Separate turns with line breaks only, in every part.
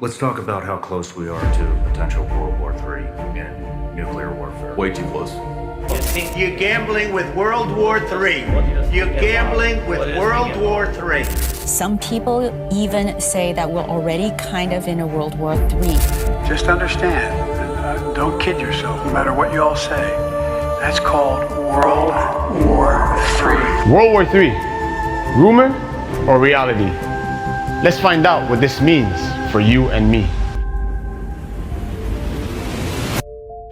Let's talk about how close we are to potential World War III and nuclear warfare.
Way too close.
You're gambling with World War III. You're gambling with World War III.
Some people even say that we're already kind of in a World War III.
Just understand, don't kid yourself, no matter what you all say. That's called World War III.
World War III, rumor or reality? Let's find out what this means for you and me.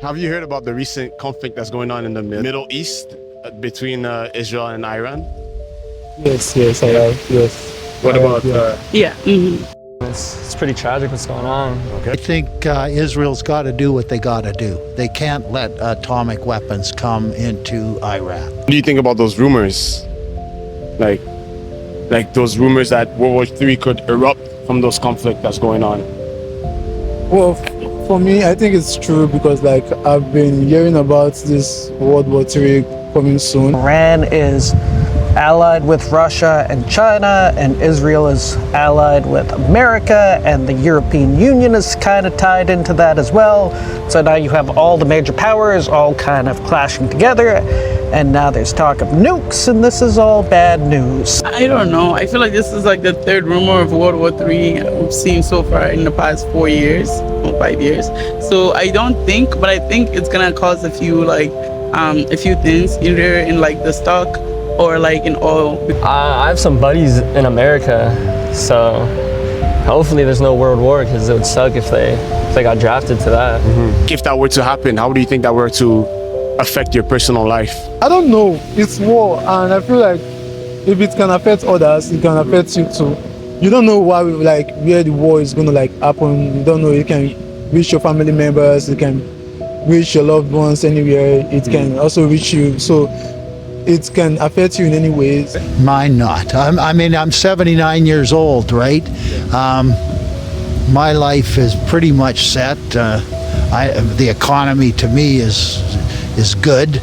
Have you heard about the recent conflict that's going on in the Middle East between Israel and Iran?
Yes, I have, yes.
What about...
Yeah. Mm-hmm.
It's pretty tragic what's going on.
I think Israel's got to do what they got to do. They can't let atomic weapons come into Iraq.
What do you think about those rumors? Like those rumors that World War III could erupt from those conflict that's going on?
Well, for me, I think it's true because I've been hearing about this World War III coming soon.
Iran is allied with Russia and China, and Israel is allied with America, and the European Union is kind of tied into that as well. So now you have all the major powers all kind of clashing together, and now there's talk of nukes, and this is all bad news.
I don't know. I feel like this is like the third rumor of World War III we've seen so far in the past 4 years or 5 years. So I don't think, but I think it's gonna cause a few things, either in the stock or in oil.
I have some buddies in America, so hopefully there's no world war, because it would suck if they got drafted to that.
Mm-hmm. If that were to happen, how do you think that were to affect your personal life?
I don't know. It's war, and I feel like if it can affect others, it can affect you too. You don't know where the war is gonna happen. You don't know. It can reach your family members. It can reach your loved ones anywhere. It can also reach you. So it can affect you in any ways.
Mine not. I'm 79 years old, right? My life is pretty much set. The economy to me is good,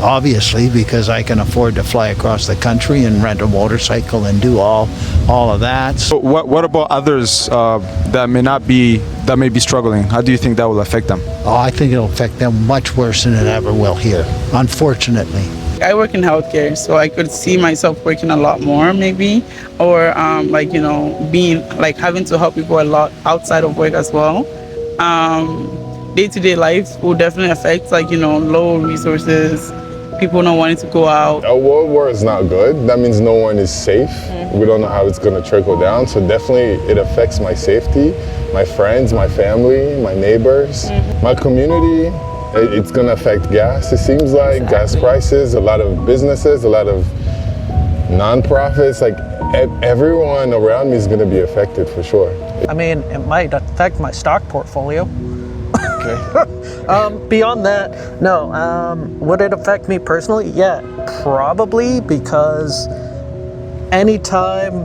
obviously, because I can afford to fly across the country and rent a motorcycle and do all of that.
So what about others that may be struggling? How do you think that will affect them?
Oh, I think it'll affect them much worse than it ever will here, unfortunately.
I work in healthcare, so I could see myself working a lot more, maybe, or being having to help people a lot outside of work as well. Day-to-day life will definitely affect low resources, people not wanting to go out.
A world war is not good. That means no one is safe. Mm-hmm. We don't know how it's going to trickle down, so definitely it affects my safety, my friends, my family, my neighbors, my community. It's going to affect gas, it seems like. Exactly. Gas prices, a lot of businesses, a lot of non-profits, everyone around me is going to be affected for sure.
I mean, it might affect my stock portfolio.
Okay.
Beyond that, no. Would it affect me personally? Yeah, probably, because anytime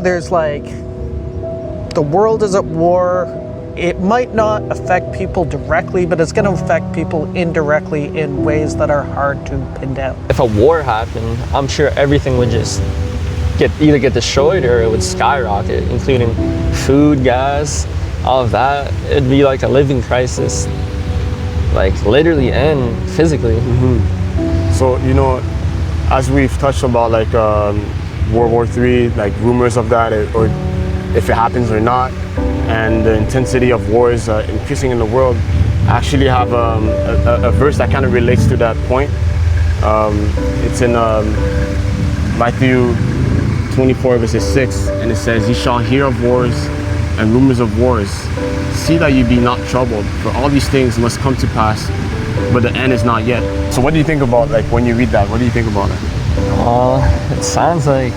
there's the world is at war, it might not affect people directly, but it's going to affect people indirectly in ways that are hard to pin down.
If a war happened, I'm sure everything would just either get destroyed or it would skyrocket, including food, gas, all of that. It'd be like a living crisis, literally and physically.
Mm-hmm. So, as we've touched about World War III, rumors of that, or if it happens or not, and the intensity of wars increasing in the world, I actually have a verse that kind of relates to that point. It's in Matthew 24 verses 6, and it says, "Ye shall hear of wars and rumors of wars. See that you be not troubled, for all these things must come to pass, but the end is not yet." So what do you think about when you read that? What do you think about it?
It sounds like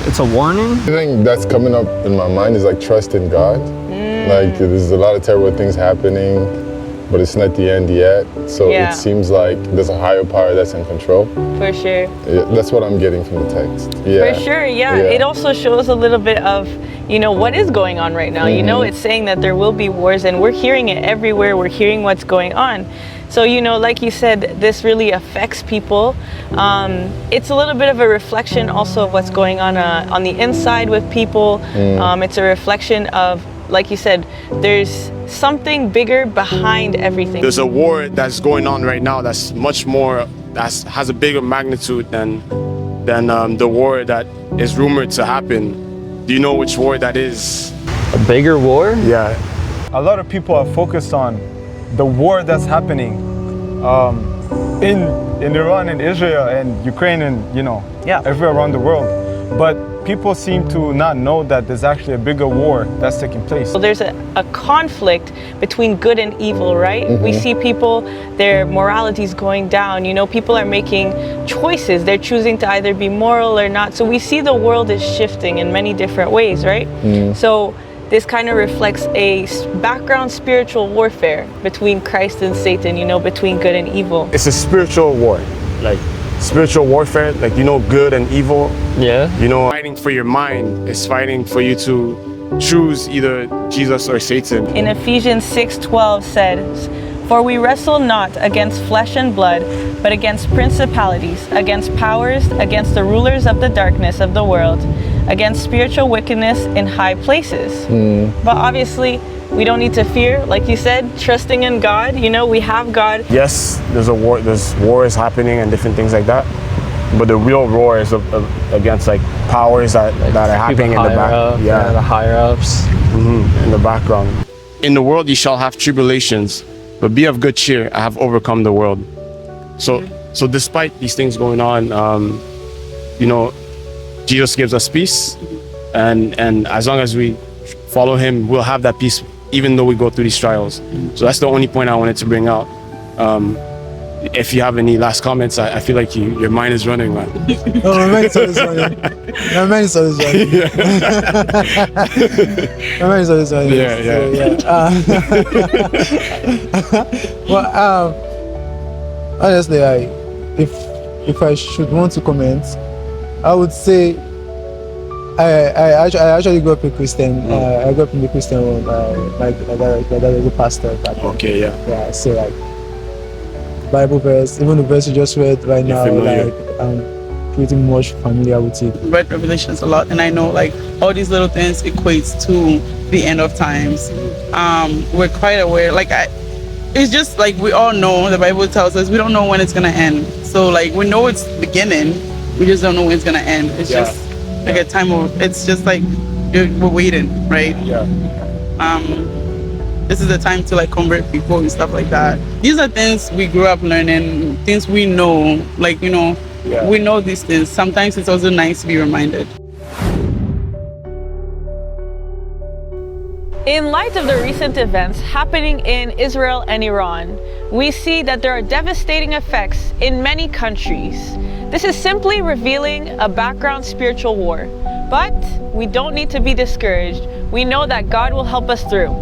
it's a warning.
The thing that's coming up in my mind is trust in God. There's a lot of terrible things happening, but it's not the end yet. So It seems like there's a higher power that's in control.
For sure.
Yeah, that's what I'm getting from the text. Yeah.
For sure, yeah. It also shows a little bit of, what is going on right now. It's saying that there will be wars, and we're hearing it everywhere. We're hearing what's going on. So, you know, like you said, this really affects people. It's a little bit of a reflection also of what's going on the inside with people. It's a reflection of, like you said, there's something bigger behind everything.
There's a war that's going on right now that's much more, has a bigger magnitude than the war that is rumored to happen. Do you know which war that is?
A bigger war?
Yeah.
A lot of people are focused on the war that's happening in Iran and Israel and Ukraine and, you know, everywhere around the world. But people seem to not know that there's actually a bigger war that's taking place.
So there's a conflict between good and evil, right? We see people, their morality is going down. You know, people are making choices. They're choosing to either be moral or not. So we see the world is shifting in many different ways, right? So this kind of reflects a background spiritual warfare between Christ and Satan, you know, between good and evil.
It's a spiritual war, like spiritual warfare, like, you know, good and evil.
Yeah.
You know, fighting for your mind is fighting for you to choose either Jesus or Satan.
In Ephesians 6:12 says, "For we wrestle not against flesh and blood, but against principalities, against powers, against the rulers of the darkness of the world, against spiritual wickedness in high places." But obviously, we don't need to fear, like you said, trusting in God. You know, we have God.
Yes, there's wars happening and different things like that. But the real war is against like powers that are happening in the back.
The higher ups.
In the background. In the world you shall have tribulations, but be of good cheer. I have overcome the world. So despite these things going on, you know, Jesus gives us peace, and as long as we follow him, we'll have that peace even though we go through these trials. So that's the only point I wanted to bring out. If you have any last comments, I feel like your mind is running, man.
No, my mind is always running. My mind is always running. My mind is always running. Well, honestly, if I should want to comment, I would say I actually grew up a Christian. I grew up in the Christian world. My dad was a pastor.
Okay, yeah.
Yeah, so like Bible verse, even the verse you just read right now, like I'm pretty much familiar with it.
Read Revelations a lot, and I know like all these little things equates to the end of times. We're quite aware. Like it's just like we all know the Bible tells us we don't know when it's gonna end. So like we know it's beginning, we just don't know when it's gonna end. It's just like a time of, it's just like we're waiting, right? This is the time to like convert people and stuff like that. These are things we grew up learning, things we know, like, you know, we know these things. Sometimes it's also nice to be reminded.
In light of the recent events happening in Israel and Iran, we see that there are devastating effects in many countries. This is simply revealing a background spiritual war. But we don't need to be discouraged. We know that God will help us through.